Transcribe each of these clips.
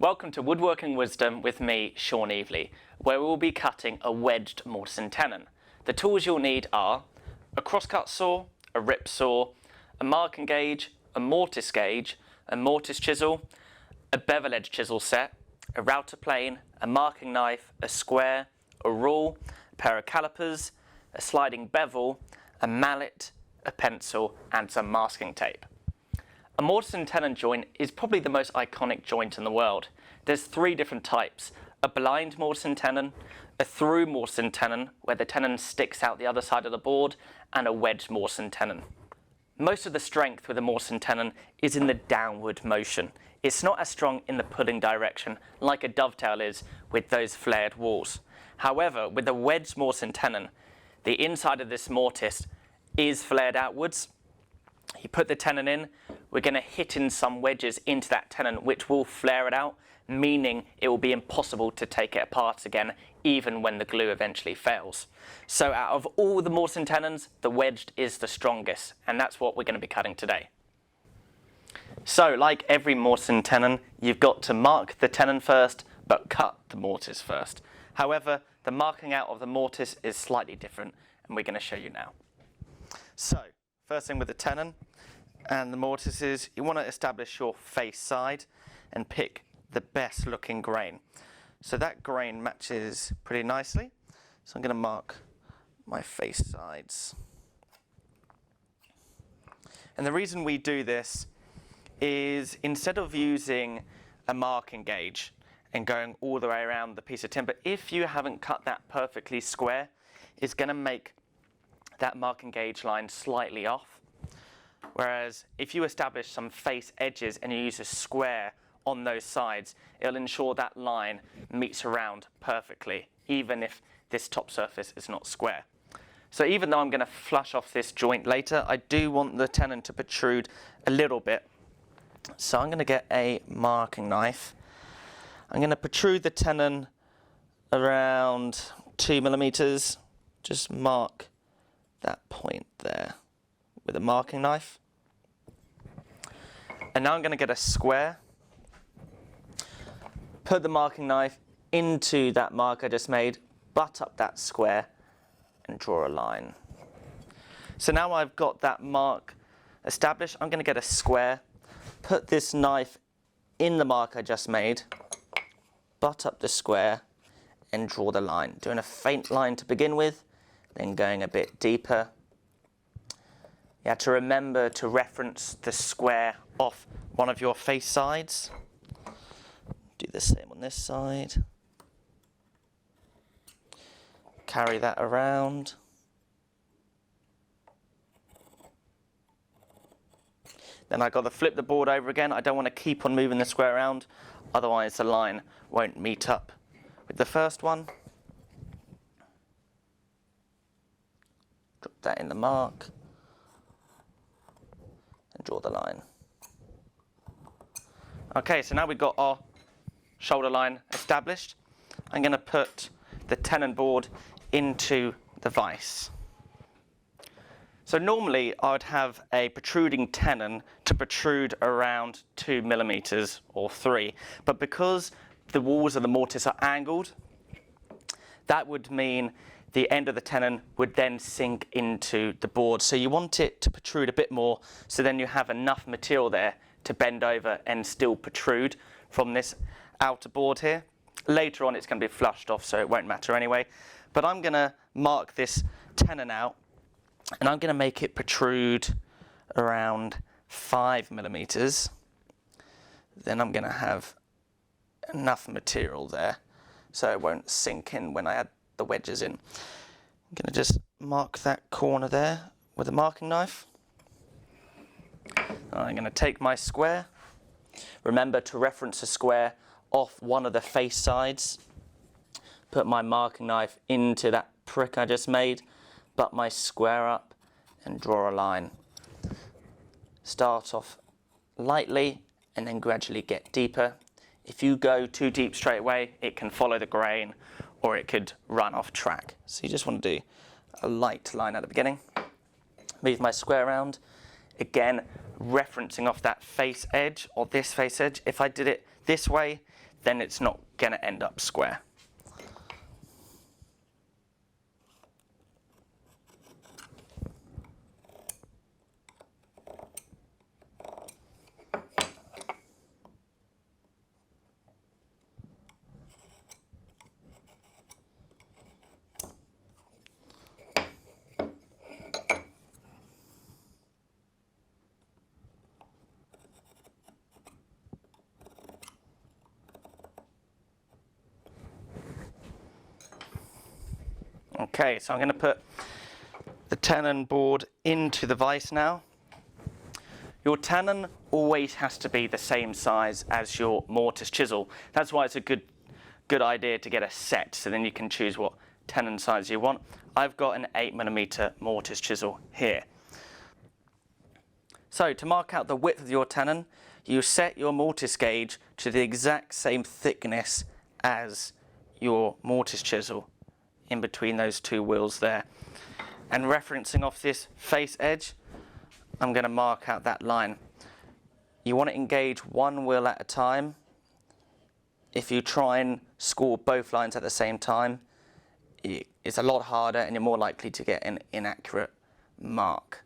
Welcome to Woodworking Wisdom with me, Sean Evelegh, where we will be cutting a wedged mortise and tenon. The tools you'll need are a crosscut saw, a rip saw, a marking gauge, a mortise gauge, a mortise chisel, a bevel edge chisel set, a router plane, a marking knife, a square, a rule, a pair of calipers, a sliding bevel, a mallet, a pencil and some masking tape. A mortise and tenon joint is probably the most iconic joint in the world. There's three different types: a blind mortise and tenon, a through mortise and tenon, where the tenon sticks out the other side of the board, and a wedged mortise and tenon. Most of the strength with a mortise and tenon is in the downward motion. It's not as strong in the pulling direction like a dovetail is with those flared walls. However, with a wedged mortise and tenon, the inside of this mortise is flared outwards. You put the tenon in, we're going to hit in some wedges into that tenon which will flare it out, meaning it will be impossible to take it apart again even when the glue eventually fails. So out of all the mortise and tenons, the wedged is the strongest, and that's what we're going to be cutting today. So like every mortise and tenon, you've got to mark the tenon first but cut the mortise first. However, the marking out of the mortise is slightly different, and we're going to show you now. So first thing with the tenon and the mortise is you want to establish your face side and pick the best looking grain. So that grain matches pretty nicely. So I'm going to mark my face sides. And the reason we do this is instead of using a marking gauge and going all the way around the piece of timber, if you haven't cut that perfectly square, it's going to make that marking gauge line slightly off. Whereas if you establish some face edges and you use a square on those sides, it'll ensure that line meets around perfectly, even if this top surface is not square. So even though I'm going to flush off this joint later, I do want the tenon to protrude a little bit. So I'm going to get a marking knife. I'm going to protrude the tenon around 2 millimeters. Just mark that point there with a marking knife. And now I'm going to get a square, put the marking knife into that mark I just made, butt up that square and draw a line. So now I've got that mark established, I'm going to get a square, put this knife in the mark I just made, butt up the square and draw the line, doing a faint line to begin with, then going a bit deeper. You have to remember to reference the square off one of your face sides. Do the same on this side. Carry that around. Then I've got to flip the board over again. I don't want to keep on moving the square around, otherwise the line won't meet up with the first one. Drop that in the mark and draw the line. Okay, so now we've got our shoulder line established. I'm going to put the tenon board into the vise. So normally I would have a protruding tenon to protrude around 2 millimeters or 3, but because the walls of the mortise are angled, that would mean the end of the tenon would then sink into the board. So you want it to protrude a bit more, so then you have enough material there to bend over and still protrude from this outer board here. Later on it's going to be flushed off, so it won't matter anyway. But I'm going to mark this tenon out, and I'm going to make it protrude around 5 millimeters. Then I'm going to have enough material there so it won't sink in when I add the wedges in. I'm going to just mark that corner there with a marking knife. I'm going to take my square. Remember to reference a square off one of the face sides. Put my marking knife into that prick I just made, butt my square up and draw a line. Start off lightly and then gradually get deeper. If you go too deep straight away, it can follow the grain or it could run off track. So you just want to do a light line at the beginning. Move my square around. Again, referencing off that face edge or this face edge. If I did it this way, then it's not going to end up square. Okay, so I'm going to put the tenon board into the vise now. Your tenon always has to be the same size as your mortise chisel. That's why it's a good idea to get a set, so then you can choose what tenon size you want. I've got an 8mm mortise chisel here. So to mark out the width of your tenon, you set your mortise gauge to the exact same thickness as your mortise chisel in between those two wheels there. And referencing off this face edge, I'm going to mark out that line. You want to engage one wheel at a time. If you try and score both lines at the same time, it's a lot harder and you're more likely to get an inaccurate mark.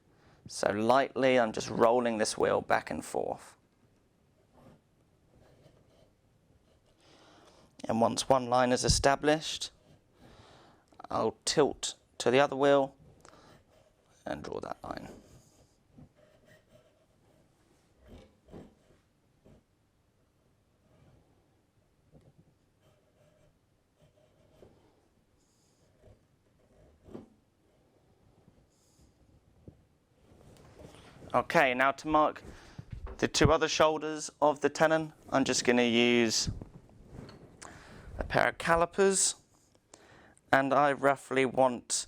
So lightly, I'm just rolling this wheel back and forth. And once one line is established, I'll tilt to the other wheel and draw that line. Okay, now to mark the two other shoulders of the tenon, I'm just going to use a pair of calipers, and I roughly want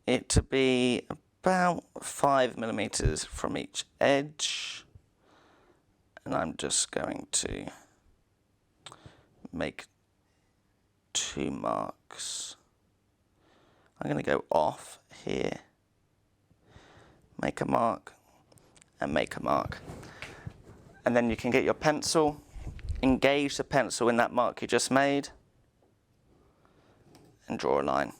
it to be about 5mm from each edge, and I'm just going to make 2 marks. I'm going to go off here, make a mark, and make a mark. And then you can get your pencil, engage the pencil in that mark you just made, and draw a line.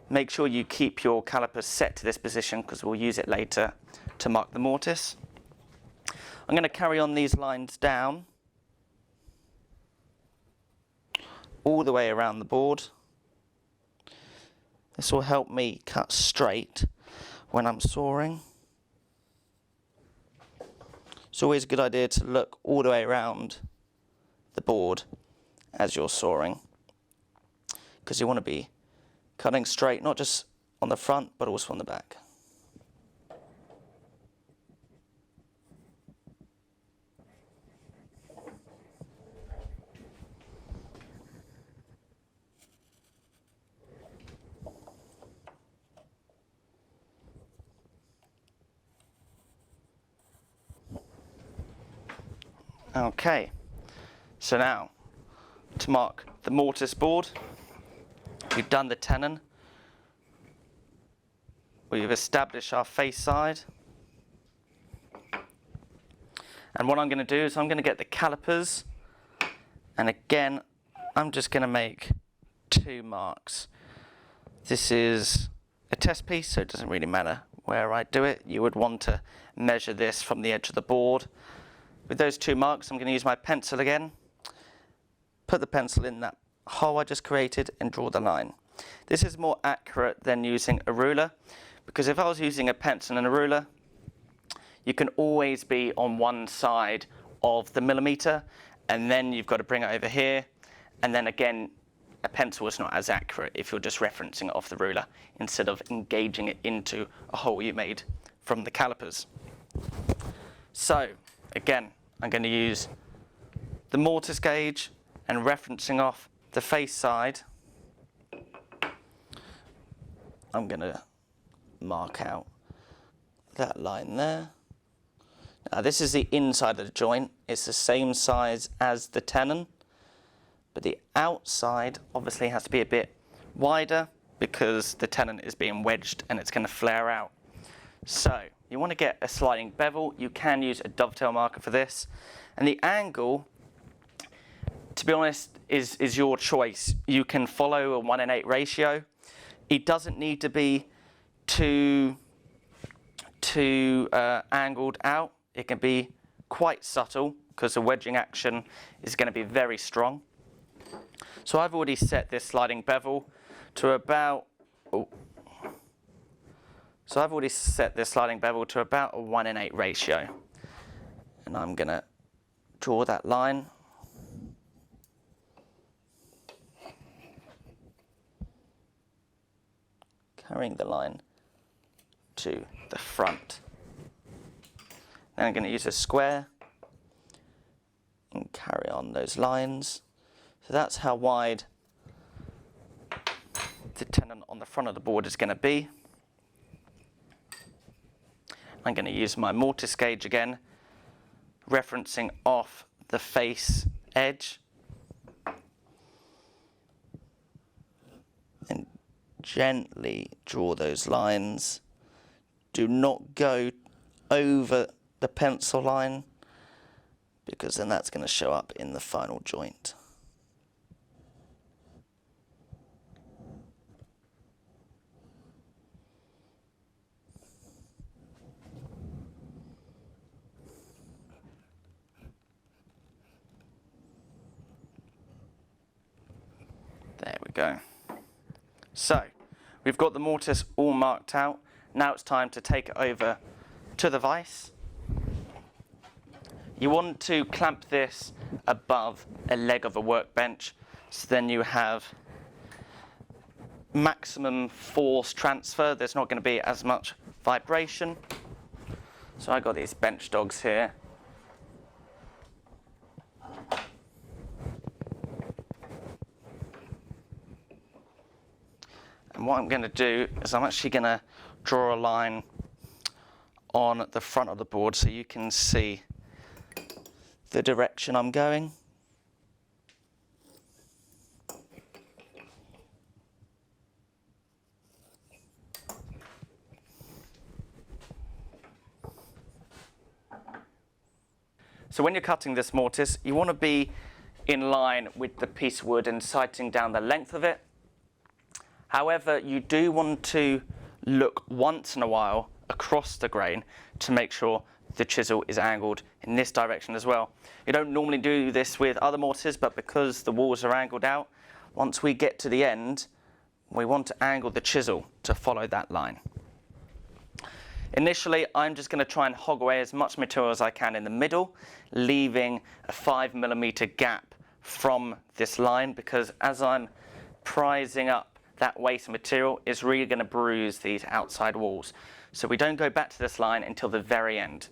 Make sure you keep your calipers set to this position because we'll use it later to mark the mortise. I'm going to carry on these lines down all the way around the board. This will help me cut straight when I'm sawing. It's always a good idea to look all the way around the board as you're sawing, because you want to be cutting straight, not just on the front, but also on the back. Okay, so now to mark the mortise board, we've done the tenon, we've established our face side, and what I'm going to do is I'm going to get the calipers, and again I'm just going to make 2 marks. This is a test piece, so it doesn't really matter where I do it. You would want to measure this from the edge of the board. With those 2 marks, I'm going to use my pencil again, put the pencil in that hole I just created and draw the line. This is more accurate than using a ruler, because if I was using a pencil and a ruler, you can always be on one side of the millimeter, and then you've got to bring it over here, and then again, a pencil is not as accurate if you're just referencing it off the ruler instead of engaging it into a hole you made from the calipers. So again, I'm going to use the mortise gauge and referencing off the face side, I'm going to mark out that line there. Now this is the inside of the joint. It's the same size as the tenon, but the outside obviously has to be a bit wider because the tenon is being wedged and it's going to flare out. So you want to get a sliding bevel. You can use a dovetail marker for this. And the angle, to be honest, is your choice. You can follow a 1:8 ratio. It doesn't need to be too angled out. It can be quite subtle because the wedging action is going to be very strong. So I've already set this sliding bevel to about a 1:8 ratio. And I'm going to draw that line. Carrying the line to the front. Then I'm going to use a square and carry on those lines. So that's how wide the tenon on the front of the board is going to be. I'm going to use my mortise gauge again, referencing off the face edge. And gently draw those lines. Do not go over the pencil line, because then that's going to show up in the final joint. There we go. So, we've got the mortise all marked out. Now it's time to take it over to the vise. You want to clamp this above a leg of a workbench, so then you have maximum force transfer. There's not going to be as much vibration. So I've got these bench dogs here. And what I'm going to do is I'm actually going to draw a line on the front of the board so you can see the direction I'm going. So when you're cutting this mortise, you want to be in line with the piece of wood and sighting down the length of it. However, you do want to look once in a while across the grain to make sure the chisel is angled in this direction as well. You don't normally do this with other mortises, but because the walls are angled out, once we get to the end, we want to angle the chisel to follow that line. Initially, I'm just going to try and hog away as much material as I can in the middle, leaving a 5mm gap from this line, because as I'm prizing up that waste material, it's really going to bruise these outside walls. So we don't go back to this line until the very end.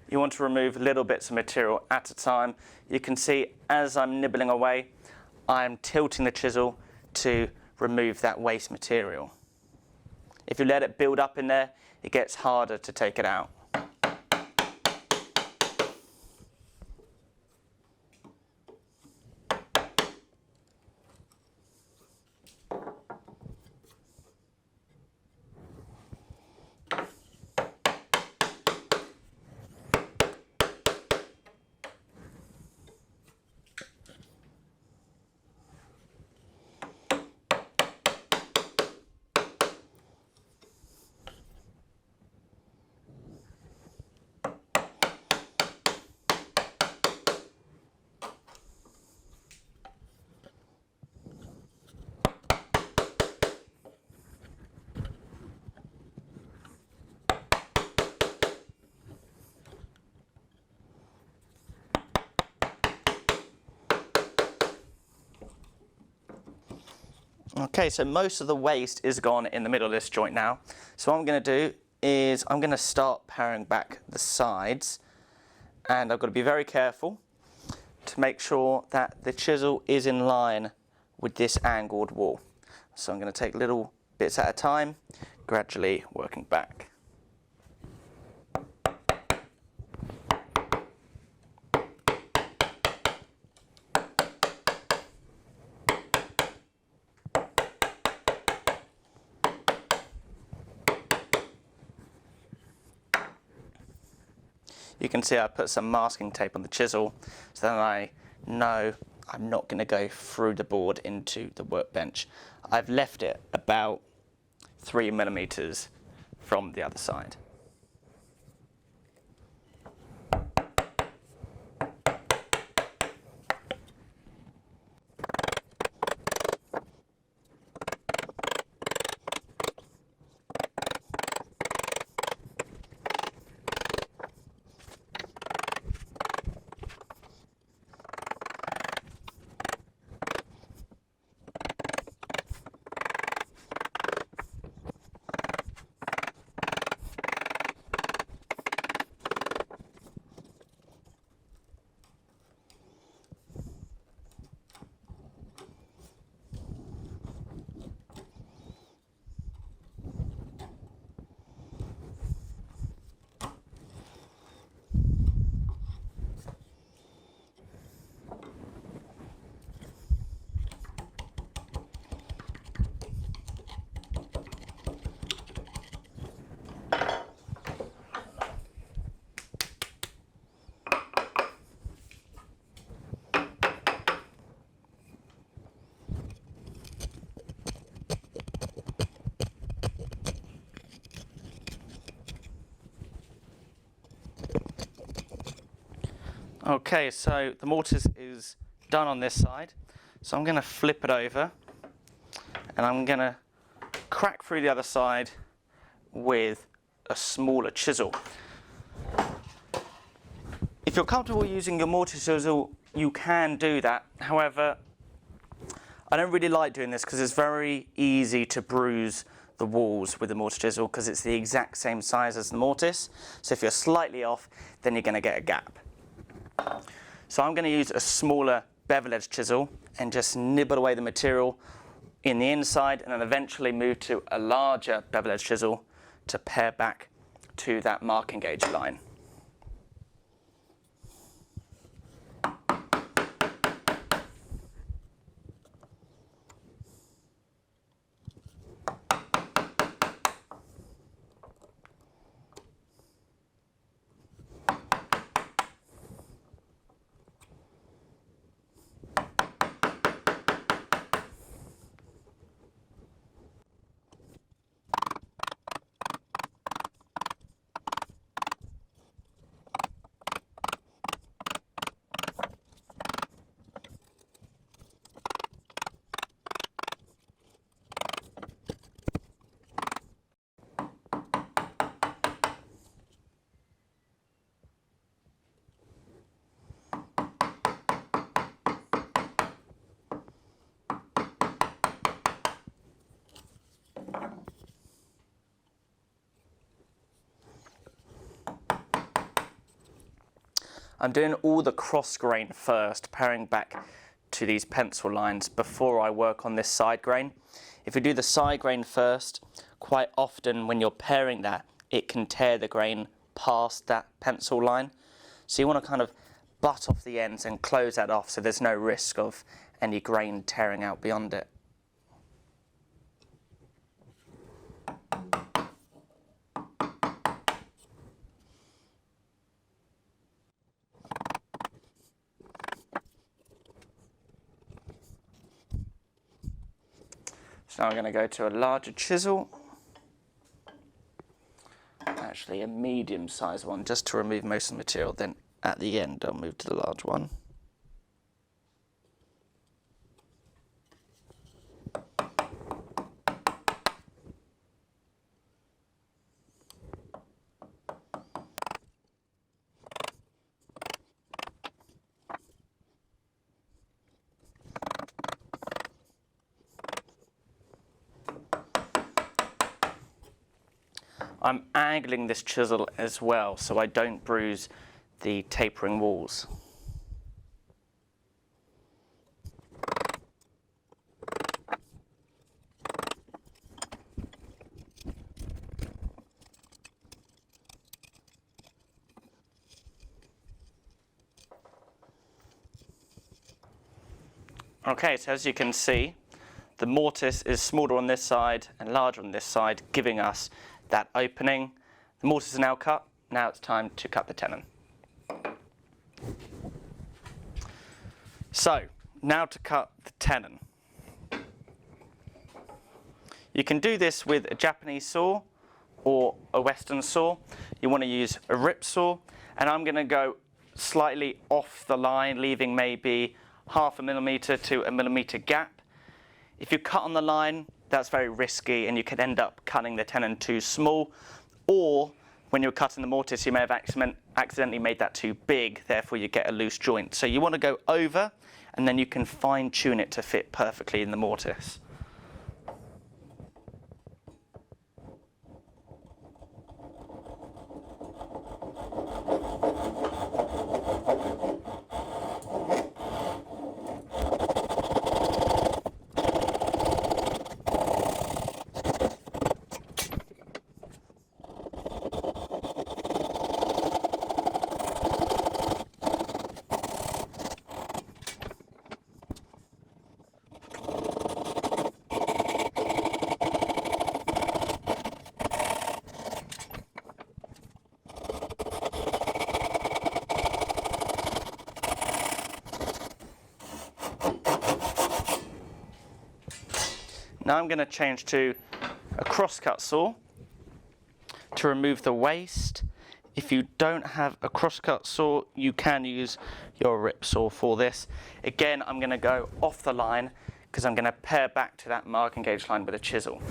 You want to remove little bits of material at a time. You can see as I'm nibbling away, I'm tilting the chisel to remove that waste material. If you let it build up in there, it gets harder to take it out. Okay, so most of the waste is gone in the middle of this joint now. So what I'm going to do is I'm going to start paring back the sides, and I've got to be very careful to make sure that the chisel is in line with this angled wall. So I'm going to take little bits at a time, gradually working back. You can see I put some masking tape on the chisel so that I know I'm not going to go through the board into the workbench. I've left it about 3mm from the other side. Okay, so the mortise is done on this side, so I'm going to flip it over and I'm going to crack through the other side with a smaller chisel. If you're comfortable using your mortise chisel, you can do that. However, I don't really like doing this because it's very easy to bruise the walls with the mortise chisel because it's the exact same size as the mortise. So if you're slightly off, then you're going to get a gap. So I'm going to use a smaller bevel edge chisel and just nibble away the material in the inside, and then eventually move to a larger bevel edge chisel to pare back to that marking gauge line. I'm doing all the cross grain first, paring back to these pencil lines before I work on this side grain. If you do the side grain first, quite often when you're paring that, it can tear the grain past that pencil line. So you want to kind of butt off the ends and close that off so there's no risk of any grain tearing out beyond it. So now I'm going to go to a larger chisel, actually a medium sized one, just to remove most of the material. Then at the end I'll move to the large one. I'm angling this chisel as well so I don't bruise the tapering walls. Okay, so as you can see, the mortise is smaller on this side and larger on this side, giving us that opening. The mortise is now cut. Now it's time to cut the tenon. So, now to cut the tenon. You can do this with a Japanese saw or a Western saw. You want to use a rip saw, and I'm going to go slightly off the line, leaving maybe 0.5 millimeter to 1 millimeter gap. If you cut on the line, that's very risky and you could end up cutting the tenon too small, or when you're cutting the mortise you may have accidentally made that too big, therefore you get a loose joint. So you want to go over and then you can fine tune it to fit perfectly in the mortise. Now I'm going to change to a crosscut saw to remove the waste. If you don't have a crosscut saw, you can use your rip saw for this. Again, I'm going to go off the line because I'm going to pare back to that marking gauge line with a chisel.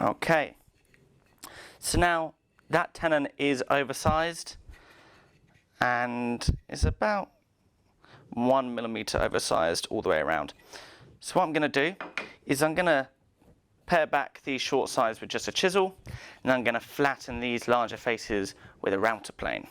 Okay, so now that tenon is oversized and is about 1 millimeter oversized all the way around. So what I'm going to do is I'm going to pare back these short sides with just a chisel, and I'm going to flatten these larger faces with a router plane.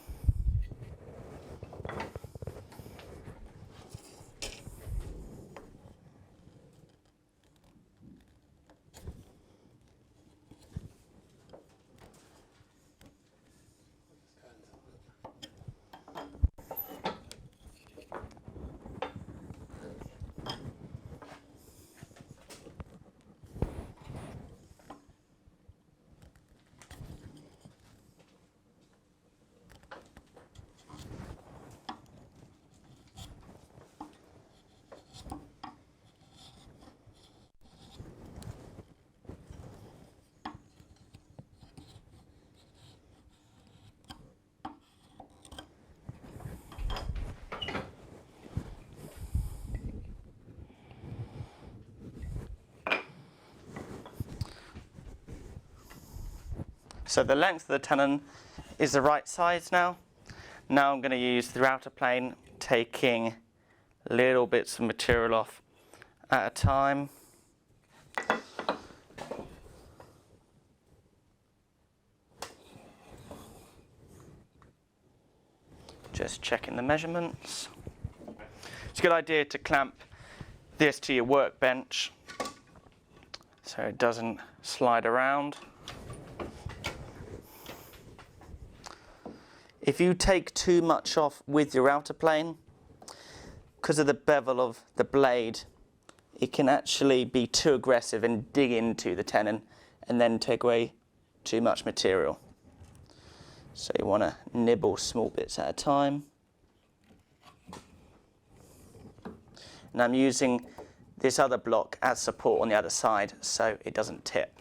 So the length of the tenon is the right size now. Now I'm going to use the router plane, taking little bits of material off at a time. Just checking the measurements. It's a good idea to clamp this to your workbench so it doesn't slide around. If you take too much off with your outer plane, because of the bevel of the blade, it can actually be too aggressive and dig into the tenon and then take away too much material. So you want to nibble small bits at a time. And I'm using this other block as support on the other side so it doesn't tip.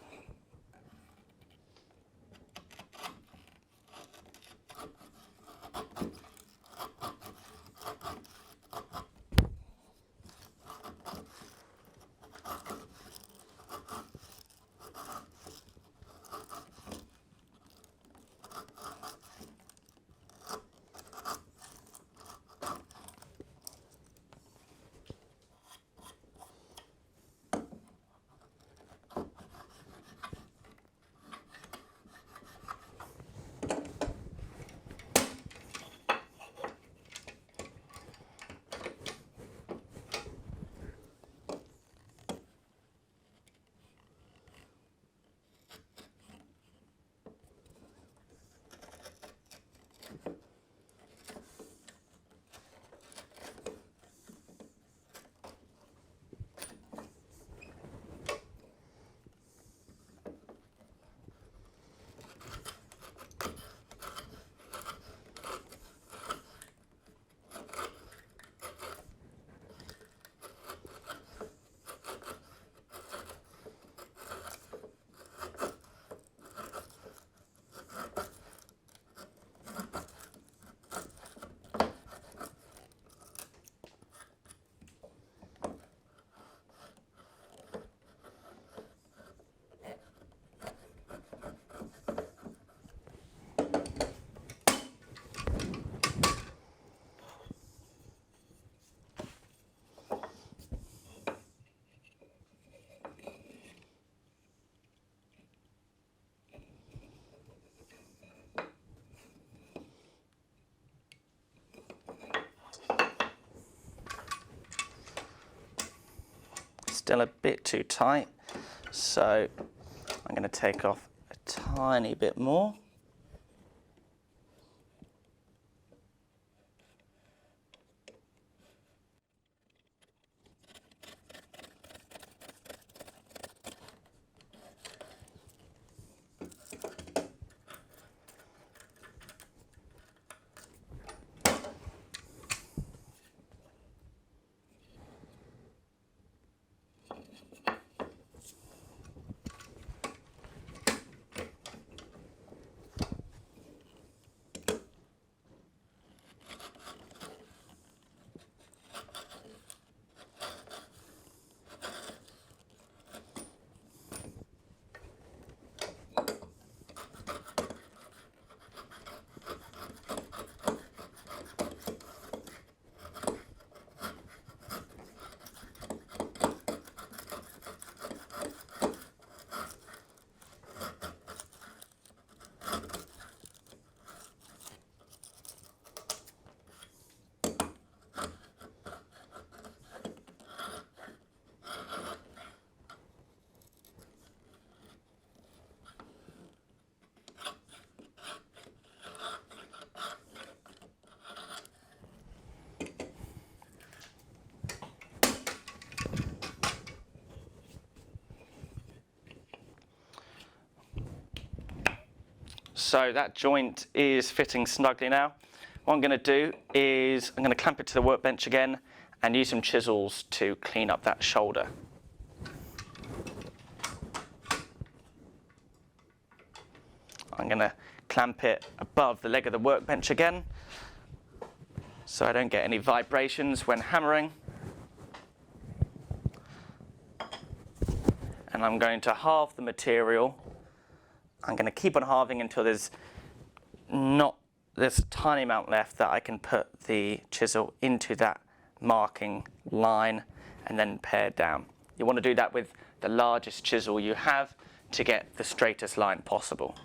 Still a bit too tight, so I'm going to take off a tiny bit more. So that joint is fitting snugly now. What I'm going to do is I'm going to clamp it to the workbench again and use some chisels to clean up that shoulder. I'm going to clamp it above the leg of the workbench again so I don't get any vibrations when hammering. And I'm going to halve the material. I'm going to keep on halving until there's a tiny amount left that I can put the chisel into that marking line and then pare down. You want to do that with the largest chisel you have to get the straightest line possible.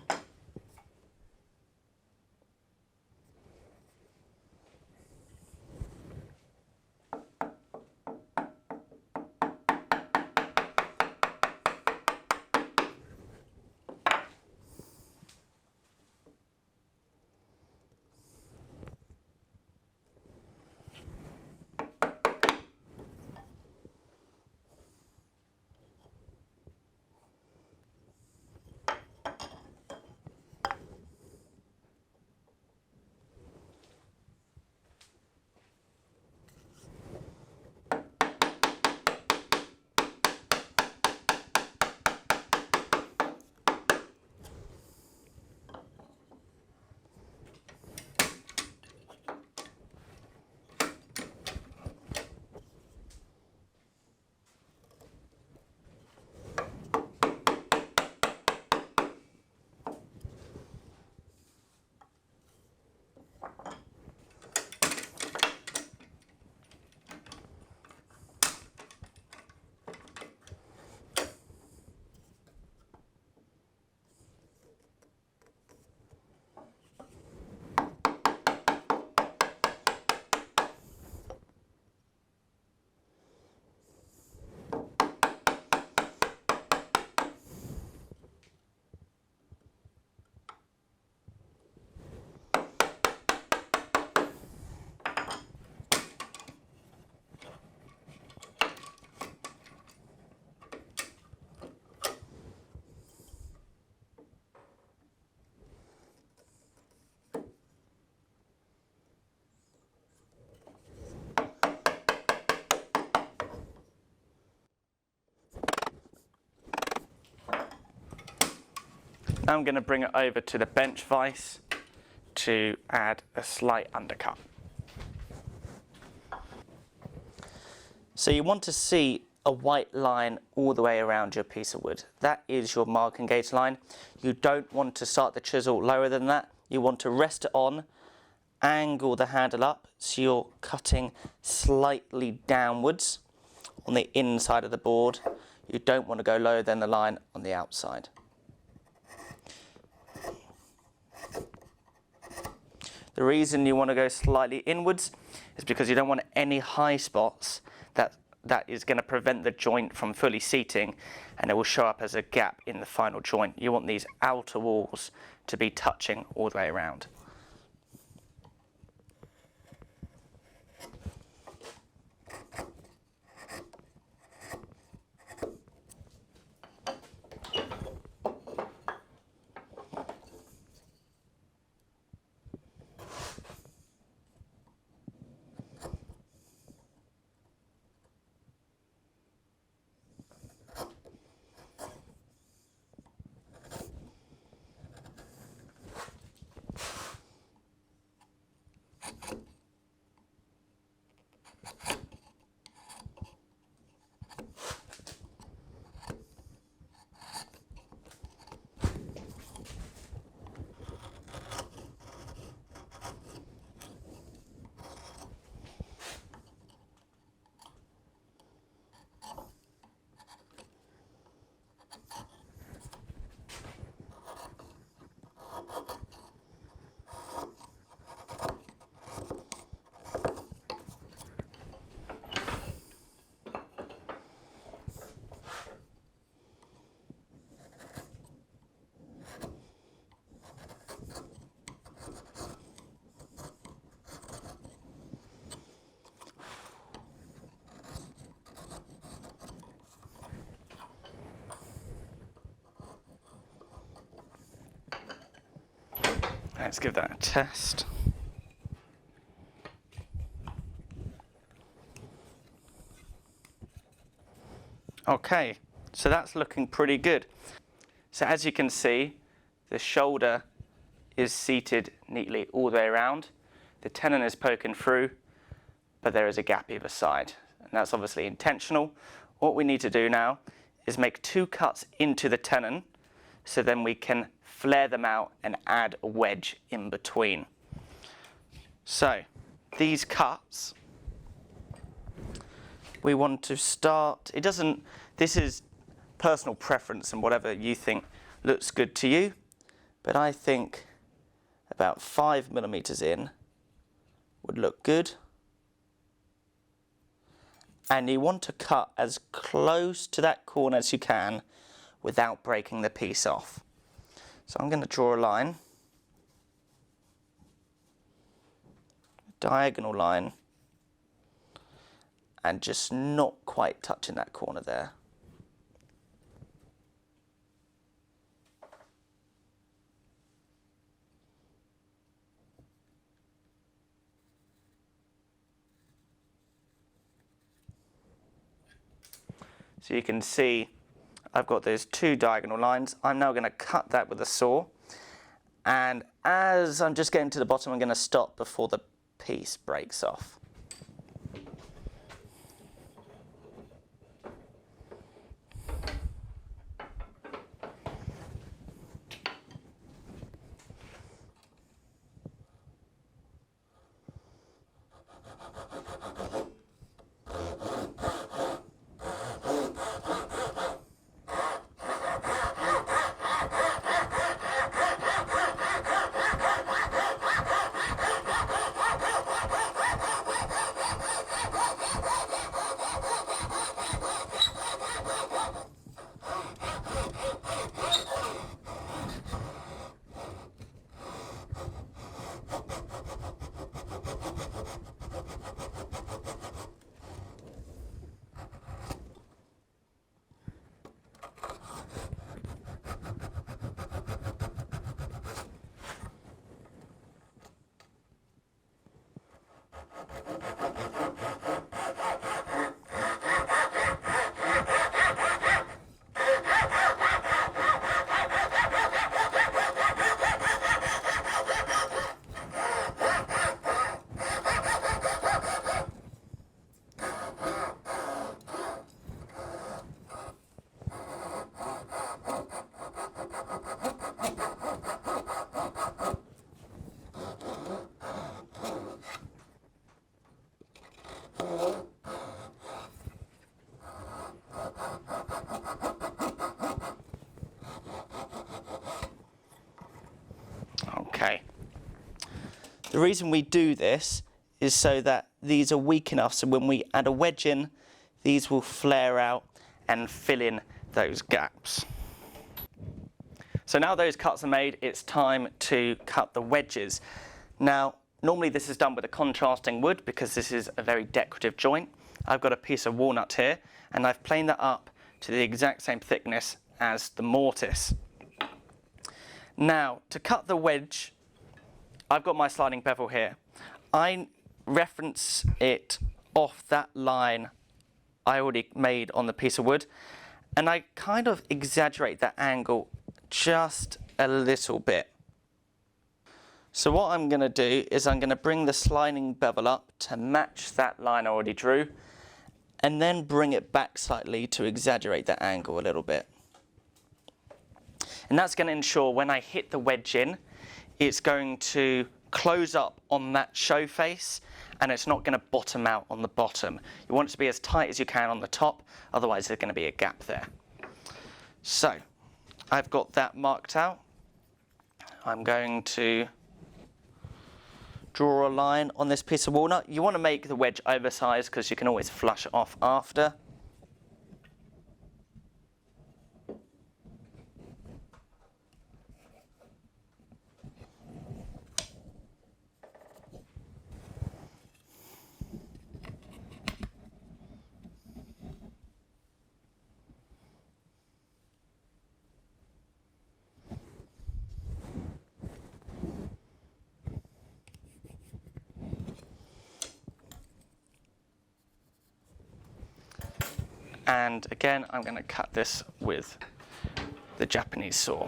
Now I'm going to bring it over to the bench vise to add a slight undercut. So you want to see a white line all the way around your piece of wood. That is your marking gauge line. You don't want to start the chisel lower than that. You want to rest it on, angle the handle up so you're cutting slightly downwards on the inside of the board. You don't want to go lower than the line on the outside. The reason you want to go slightly inwards is because you don't want any high spots that is going to prevent the joint from fully seating, and it will show up as a gap in the final joint. You want these outer walls to be touching all the way around. Let's give that a test. Okay, so that's looking pretty good. So as you can see, the shoulder is seated neatly all the way around. The tenon is poking through, but there is a gap either side. And that's obviously intentional. What we need to do now is make 2 cuts into the tenon, so then we can flare them out and add a wedge in between. So these cuts, we want to start, this is personal preference and whatever you think looks good to you, but I think about 5 millimeters in would look good. And you want to cut as close to that corner as you can without breaking the piece off. So I'm going to draw a line, diagonal line, and just not quite touching that corner there. So you can see I've got those 2 diagonal lines. I'm now going to cut that with a saw, and as I'm just getting to the bottom, I'm going to stop before the piece breaks off. Okay. The reason we do this is so that these are weak enough so when we add a wedge in, these will flare out and fill in those gaps. So now those cuts are made, it's time to cut the wedges. Now, normally this is done with a contrasting wood because this is a very decorative joint. I've got a piece of walnut here and I've planed that up to the exact same thickness as the mortise. Now, to cut the wedge, I've got my sliding bevel here. I reference it off that line I already made on the piece of wood, and I kind of exaggerate that angle just a little bit. So what I'm going to do is I'm going to bring the sliding bevel up to match that line I already drew, and then bring it back slightly to exaggerate that angle a little bit. And that's going to ensure when I hit the wedge in, it's going to close up on that show face and it's not going to bottom out on the bottom. You want it to be as tight as you can on the top, otherwise there's going to be a gap there. So I've got that marked out. I'm going to draw a line on this piece of walnut. You want to make the wedge oversized because you can always flush it off after. And again, I'm going to cut this with the Japanese saw.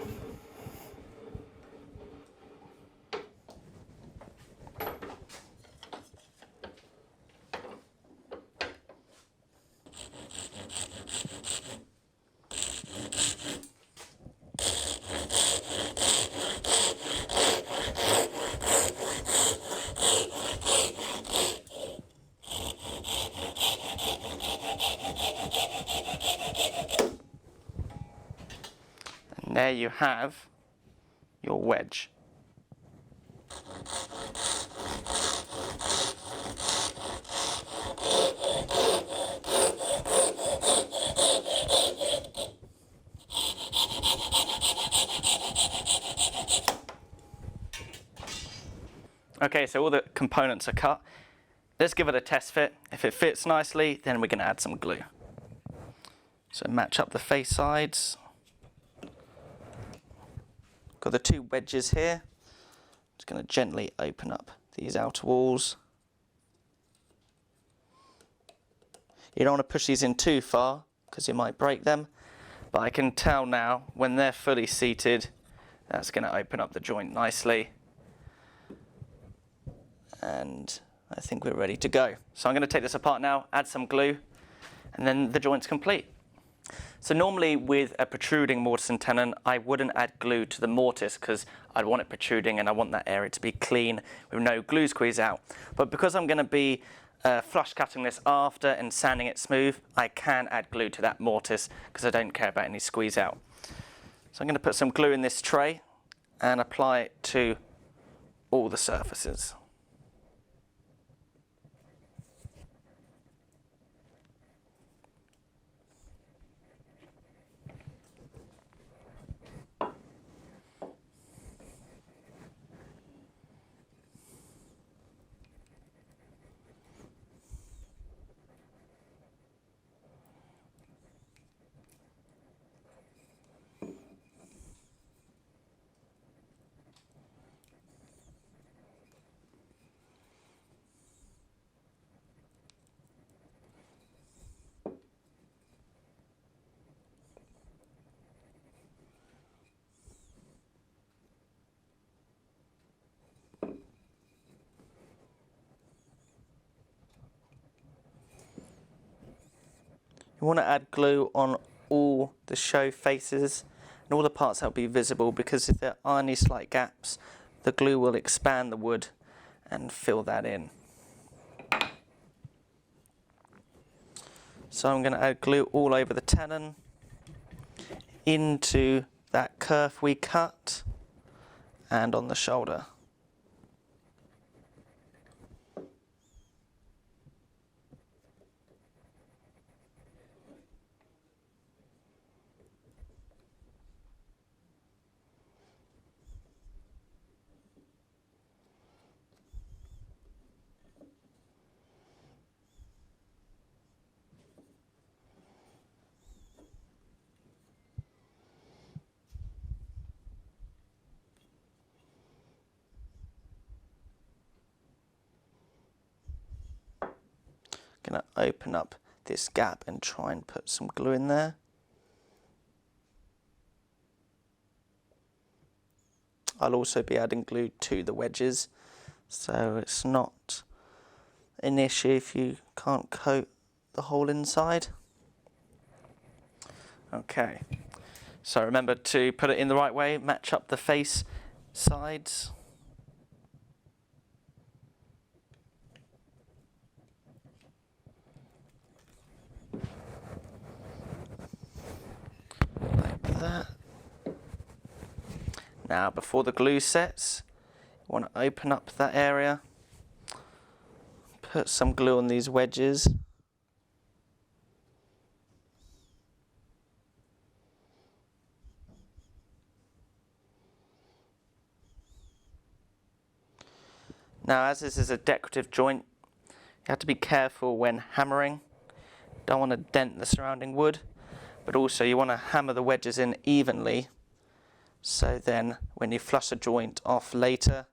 There you have your wedge. Okay, so all the components are cut. Let's give it a test fit. If it fits nicely, then we're going to add some glue. So match up the face sides. Got the two wedges here. Just going to gently open up these outer walls. You don't want to push these in too far because you might break them, but I can tell now when they're fully seated, that's going to open up the joint nicely. And I think we're ready to go. So I'm going to take this apart now, add some glue, and then the joint's complete. So normally with a protruding mortise and tenon, I wouldn't add glue to the mortise because I'd want it protruding and I want that area to be clean with no glue squeeze out. But because I'm going to be flush cutting this after and sanding it smooth, I can add glue to that mortise because I don't care about any squeeze out. So I'm going to put some glue in this tray and apply it to all the surfaces. You want to add glue on all the show faces and all the parts that will be visible, because if there are any slight gaps, the glue will expand the wood and fill that in. So I'm going to add glue all over the tenon, into that curve we cut, and on the shoulder. Going to open up this gap and try and put some glue in there. I'll also be adding glue to the wedges, so it's not an issue if you can't coat the whole inside. Okay, so remember to put it in the right way, match up the face sides. Like that. Now, before the glue sets, you want to open up that area, put some glue on these wedges. Now, as this is a decorative joint, you have to be careful when hammering. Don't want to dent the surrounding wood, but also you want to hammer the wedges in evenly, so then when you flush the joint off later,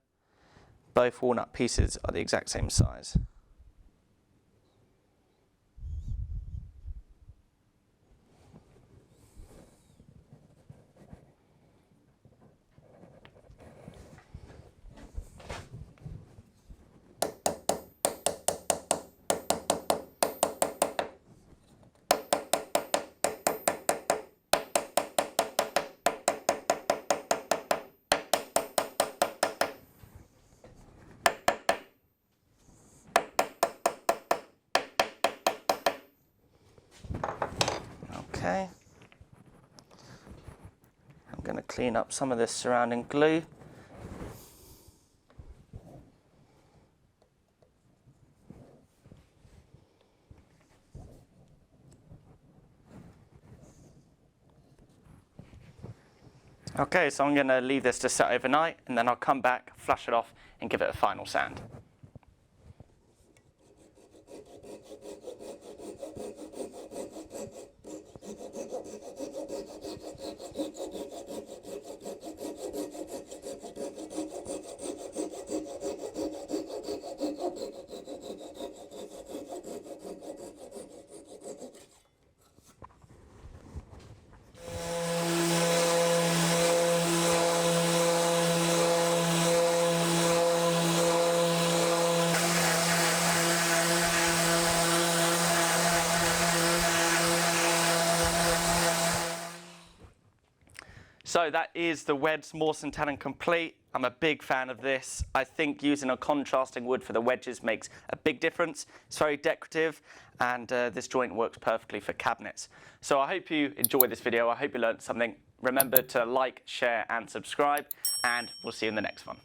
both walnut pieces are the exact same size. Okay, I'm going to clean up some of this surrounding glue. Okay, so I'm going to leave this to set overnight, and then I'll come back, flush it off, and give it a final sand. So that is the Wedged Mortice and Tenon complete. I'm a big fan of this. I think using a contrasting wood for the wedges makes a big difference. It's very decorative, and this joint works perfectly for cabinets. So I hope you enjoyed this video. I hope you learned something. Remember to like, share and subscribe, and we'll see you in the next one.